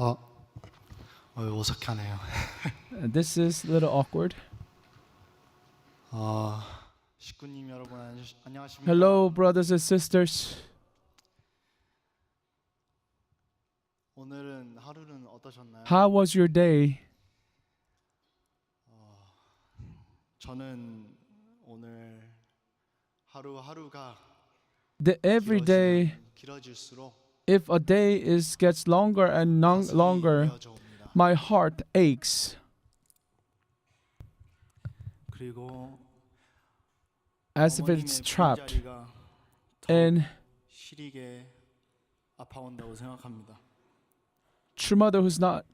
어, 어색하네요. This is a little awkward. 식구님 여러분 안녕하십니까? Hello, brothers and sisters. 오늘은 하루는 어떠셨나요? How was your day? 저는 오늘 하루하루가 Every day, 길어질수록 if a day gets longer and longer, 이어져 옵니다. my heart aches. 그리고 As if it's 어머님의 trapped. 빈자리가 And 시리게 아파온다고 생각합니다. true mother who's not,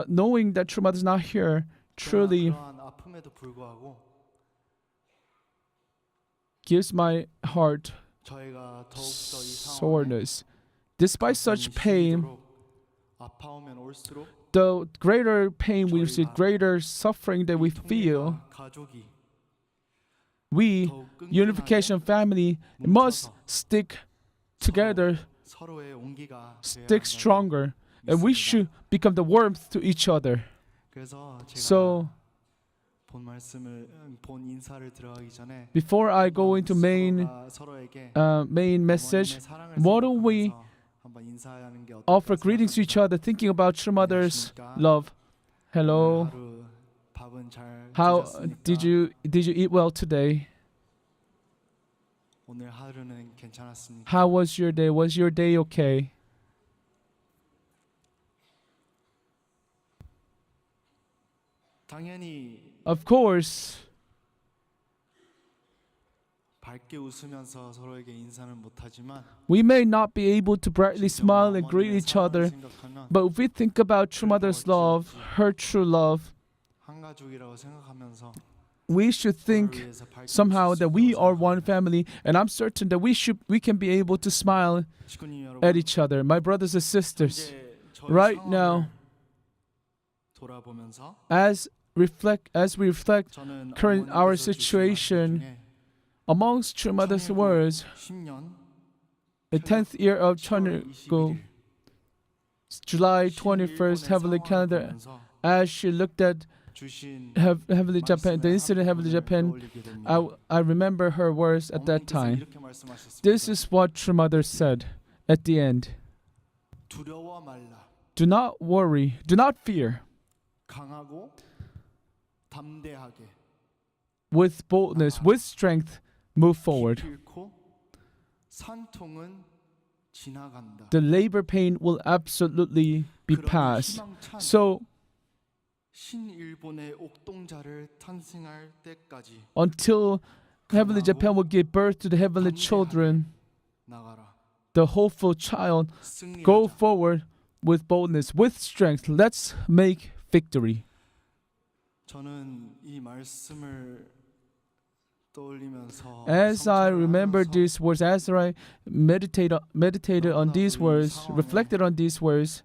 knowing that true mother's not here, truly 그러한 아픔에도 불구하고 gives my heart 저희가 더욱더 이 상황에 soreness. Despite such pain, 아파오면 올수록 the greater pain we receive, greater suffering that we feel, 가족이 we, 더욱 unification family, must stick together, 서로의 온기가 stick stronger, and we should become the warmth to each other. 그래서 제가 So, 본 인사를 들어가기 전에 before I go into 서로에게 main message, 어머님의 사랑을 why don't we 생각하면서 한번 인사하는 게 offer greetings to each other, thinking about true mother's love. Hello. 하루 밥은 잘 How 드셨습니까? did you eat well today? 오늘 하루는 괜찮았습니까? How was your day? Was your day okay? 당연히 Of course, 밝게 웃으면서 서로에게 인사는 못하지만 we may not be able to brightly smile and greet each other, 생각하면 but if we think about true mother's love, her true love, 한 가족이라고 생각하면서 we should think 서로를 위해서 밝게 somehow 웃을 수 that we 있다고 are one 생각합니다. family, and I'm certain that we can be able to smile 식구님 여러분, at each other. My brothers and sisters, 현재 저희 right 상황을 now, 돌아보면서 as we reflect 저는 current our 어머니께서 주신 situation, 말씀 중에 amongst true mother's words, 10년 the 10th year of 10월 Cheonshim 21일 July 21st heavenly calendar, as she looked at 주신 heavenly Japan, the incident in heavenly Japan, 떠올리게 됩니다. I remember her words at that 어머니께서 time. 이렇게 말씀하셨습니다. This is what true mother said at the end. 두려워 말라. Do not worry, do not fear. 강하고 담대하게 With boldness, with strength, move forward. 기필코 산통은 지나간다. The labor pain will absolutely be 그러나 past. 희망찬 So 신일본의 옥동자를 탄생할 때까지 until heavenly Japan will give birth to the heavenly children, 나가라. the hopeful child, go 승리하자. forward with boldness, with strength. Let's make victory. 저는 이 말씀을 떠올리면서 As I 성찰을 remember 하면서 these words, as I meditated on these words, reflected on these words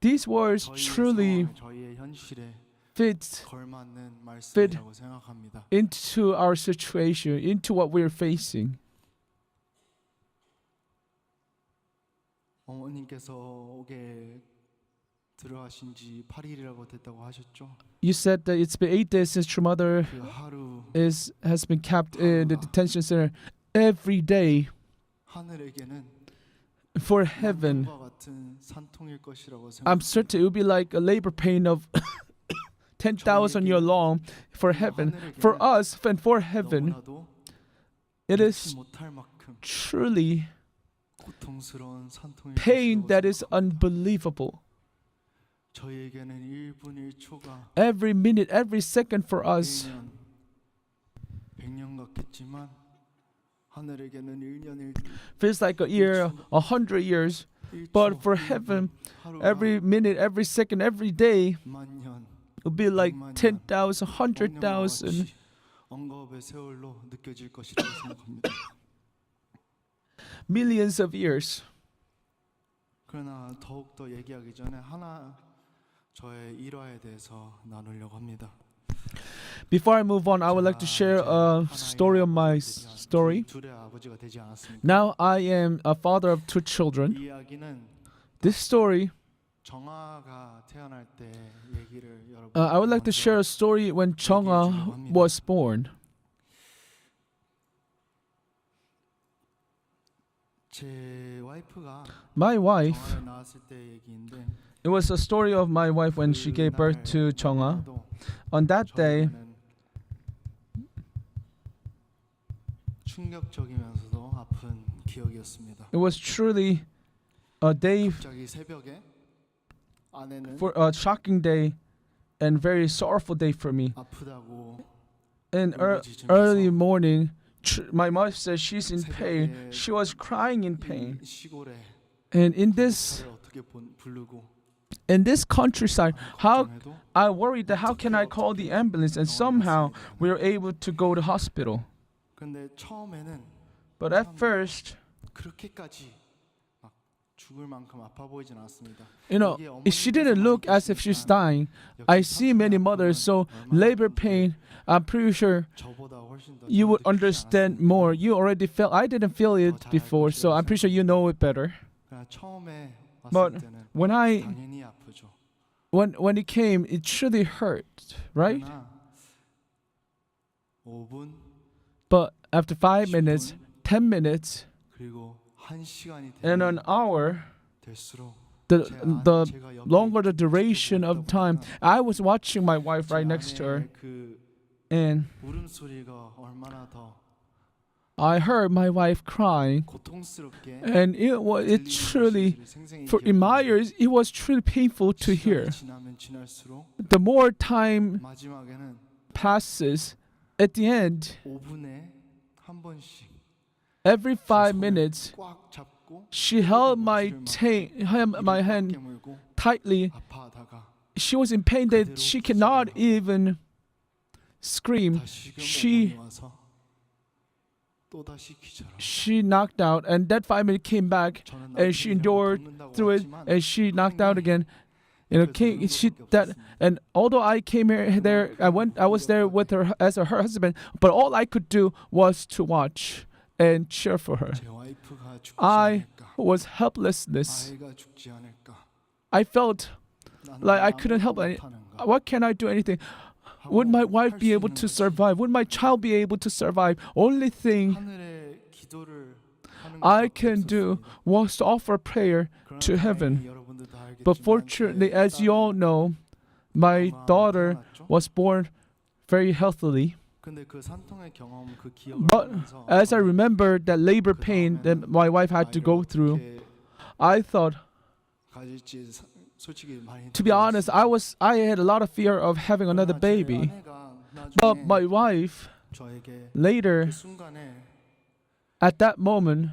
저희의 truly 상황을 저희의 현실에 fit 걸맞는 말씀이라고 생각합니다. into our situation, into what we're facing. 어머님께서 오게 들어가신 지 8일이라고 됐다고 하셨죠? You said that it's been 8 days since your mother 그 하루 has been kept in the detention center. Every day 하늘에게는 for heaven, 만병과 같은 산통일 것이라고 I'm 생각합니다. certain it will be like a labor pain of 10,000 year long for heaven. For us and for heaven, 너무나도 it 잊지 is 못할 만큼 truly 고통스러운 산통일 pain 것이라고 that is 생각합니다. unbelievable. 저희에게는 1분 1초가 Every minute, every second for us 100년 같겠지만 하늘에게는 1년 feels like a year, 100 years. But for heaven, every minute, every second, every day 만년 will be like 10,000, 100,000. 언급의 세월로 느껴질 것이라고 생각합니다. Millions of years. 그러나 더욱 더 얘기하기 전에 하나 저의 일화에 대해서 나누려고 합니다. Before I move on, I would like to share a story of my story. 둘의 아버지가 되지 않았습니다. Now I am a father of 2 children. 이 이야기는 This story 정아가 태어날 때 얘기를 여러분. I would like to share a story when Cheonga was born. 제 와이프가 My wife, 정아를 낳았을 때 얘기인데 it was a story of my wife when she gave birth to Cheonga. On that day, 충격적이면서도 아픈 기억이었습니다. it was truly a day 갑자기 새벽에 아내는 for a shocking day and very sorrowful day for me. 아프다고 In early morning, my mother said she's in pain. She was crying in pain. 이 시골에 And in this 차를 어떻게 부르고 countryside, how 걱정해도 I worried that how can I call the ambulance, and somehow we were able to go to hospital. 근데 처음에는 But at first, 그렇게까지 막 죽을 만큼 아파 보이진 않았습니다. you know, she didn't look as if she's dying. I see many mothers, so labor pain, I'm pretty sure 저보다 훨씬 더 you would 잘 느끼지 understand 않았습니다. more. You already felt, I didn't feel it before, so I'm pretty sure you know it better. 그러니까 처음에 But 왔을 때는 when 당연히 아프죠. when it came, it truly hurt, right? 그러나 5분 But after 5 minutes, 10 minutes, 그리고 1시간이 and an hour, 될수록 the 제가 옆에 longer the duration of time, I was watching my wife right next to her, 그 and 울음소리가 얼마나 더 I heard my wife crying, 고통스럽게 and it truly, for in my ears, it was truly painful to hear. 지나면 지날수록 The more time 마지막에는 passes, at the end, 5분에 한 번씩 every 5 minutes, 꽉 잡고 she held my hand 깨물고 tightly. 아파하다가 She was in pain that she cannot even scream. 다시금 She 5분이 와서 또 다시 기절하고 she knocked out, and that 5 minutes came back, 저는 and she endured through it, and she knocked out again. You know, and although I came there, I was there with her as her husband, but all I could do was to watch and cheer for her. 제 와이프가 죽지 I 않을까 was helplessness. 아이가 죽지 않을까 I felt 나는 like I 아무것도 couldn't help it. 못하는가 What can I do? Anything? Would my wife be able to survive? Would my child be able to survive? Only thing 하늘에 기도를 하는 I 것밖에 can do 없었습니다. was to offer prayer 그러나 to heaven. 다행히 여러분들도 알겠지만 But fortunately, as you all know, my daughter was born very healthily. 근데 그 산통의 경험 그 기억을 But 하면서 as I remember that labor pain that my wife had to go through, I thought, 가질지 솔직히 많이 to be honest, I had a lot of fear of having another baby. But my wife 저에게 later, 그 순간에 at that moment,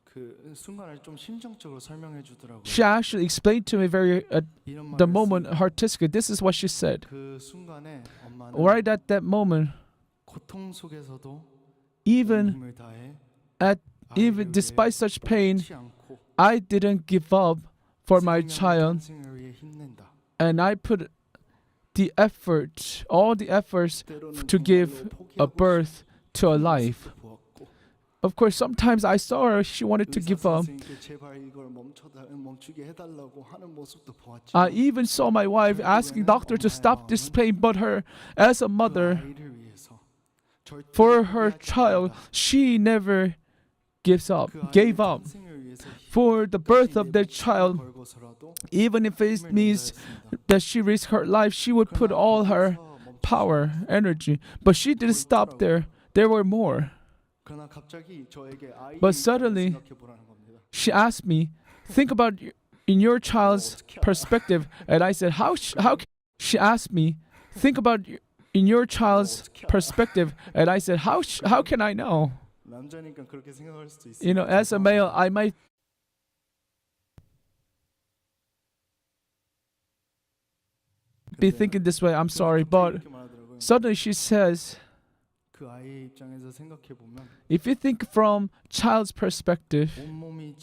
그 순간을 좀 심정적으로 설명해 주더라고요. she actually explained to me 이런 the 말을 moment 했습니다. artistically. This is what she said. 그 순간에 엄마는 Right at that moment, 고통 속에서도 온 even 힘을 다해 even despite such pain, 치 않고 I didn't give up for my 생명의 child, 탄생을 위해 힘낸다. and I put all the efforts 때로는 to give 정말로 a 포기하고 birth to a 싶은 life. 모습도 보았고, Of course, sometimes I saw her, she wanted to 의사 give up. 선생님께 제발 이걸 멈추게 해달라고 하는 모습도 보았지만 I even saw my wife asking doctor to stop this pain, but her, as a 그 mother, 아이를 위해서 절대 for her 포기하지 child, 않는다. she never 그 아이의 gave up. 탄생을 위해서 For the birth of their 힘까지 child, 걸고서라도 even if it 힘을 means 다했습니다. that she risked her life, she would put 그러나 all her 거기서 멈추지 power, energy. But she didn't stop there. There were more. 그러나 갑자기 저에게 아이의 But 입장을 suddenly, 생각해 보라는 겁니다. She asked me, think about in your child's perspective. And I said, she asked me, think about in your child's perspective. And I said, how can I know? 남자니까 그렇게 생각할 수도 있어요. You know, as a male, I might be thinking this way. I'm sorry, but suddenly she says, 그 아이의 입장에서 생각해 보면 if you think from child's perspective, 온몸이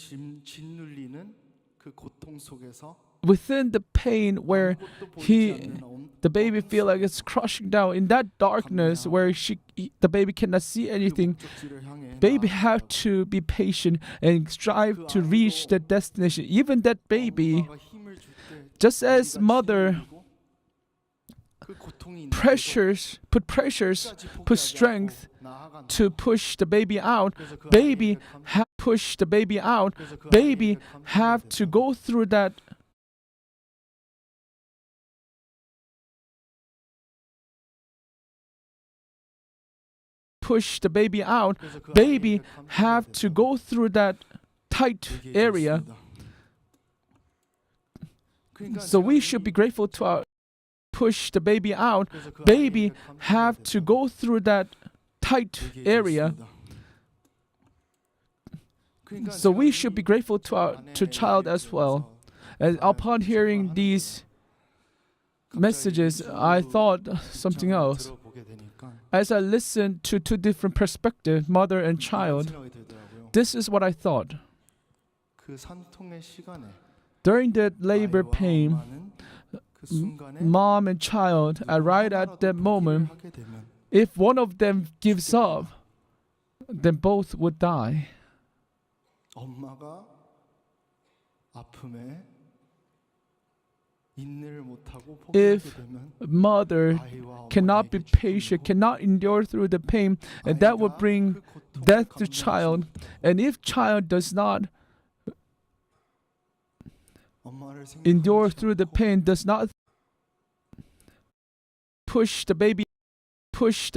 짓눌리는 그 고통 속에서 within the pain where 아무것도 보이지 he- 않는 the baby feel like it's crushing down in that darkness where the baby cannot see 그 anything, 목적지를 향해 baby 나아가서 have to be patient and strive to reach the destination. Even that baby, 엄마가 힘을 줄 때 Just as mother 그 고통이 있는 put pressures, put strength 나아간다. to push the baby out, 그래서 그 baby 아이에게 push the baby out, 그래서 그 baby 아이에게 감사해야 have to 돼서 go through that. Push the baby out, 그래서 그 baby 아이에게 감사해야 have to 돼서 go through that tight 얘기해 area. 드렸습니다. 그러니까 So 제가 we 이- should be grateful to our push the baby out, 그래서 그 baby 아이에게 감사해야 have to 돼서 go through that tight 얘기해 area. 드렸습니다. 그러니까 So 제가 we 이 should be grateful to our to 아내의 child 얘기를 as well. 들으면서 And upon hearing these messages, I thought something 입장을 else. 들어보게 되니까 As I listened to two different perspectives, mother and 이런 child, 생각이 들더라고요. this is what I thought. 그 산통의 시간에 During that labor 아이와 pain, 엄마는 그 순간에 mom and child, right at that moment, 하게 되면 if one of them gives up, then both would die. 엄마가 아픔에 인내를 못하고 포기하게 If 되면 mother 아이와 cannot be 어머니에게 patient, 죽음이고 cannot endure through the pain, and that would 아이가 bring 그 고통을 death to 감당하지 child. 못하고 And if child does not 엄마를 endure 생각하지 through the 않고 pain, does not push the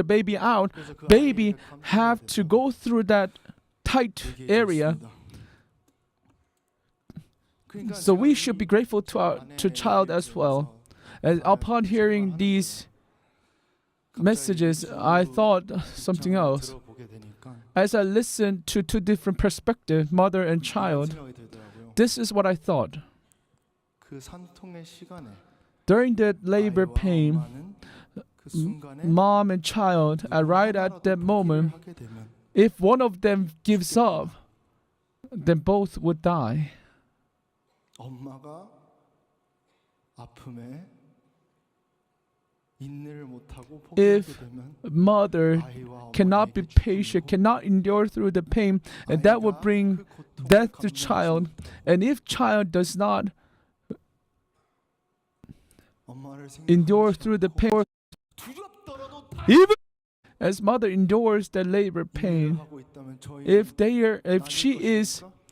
baby out, 그래서 그 baby 아이에게 감사해야 have to 돼서 go through that tight 얘기해 area. 드렸습니다. 그러니까 So 제가 we 이 should be grateful to our to 아내의 child 얘기를 as well. 들으면서 And upon hearing these messages, I thought something 입장을 else. 들어보게 되니까 As I listened to two different perspectives, mother and 이런 child, 생각이 들더라고요. this is what I thought. 그 산통의 시간에 During that labor 아이와 pain, 엄마는 그 순간에 mom and child, right at that moment, 하게 되면 if one of them gives up, then both would die. 엄마가 아픔에 인내를 못하고 If 포기하게 되면 mother 아이와 cannot be 어머니에게 patient, 죽음이고 cannot endure through the pain, and that would 아이가 bring 그 고통을 death to 감당하지 child. 못하고 And if child does not 엄마를 endure 생각하지 through the 않고 pain, 두렵더라도 even as mother endures the labor 인내를 pain, 하고 있다면 저희는 if she is 아닐 것입니까?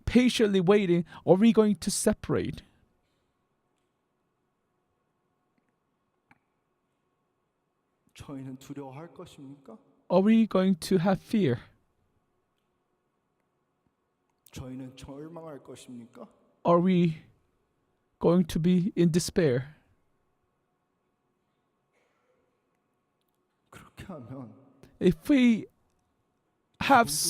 patiently waiting, are we going to separate? 저희는 두려워할 것입니까? Are we going to have fear? 저희는 절망할 것입니까? Are we going to be in despair? 그렇게 하면 If we have such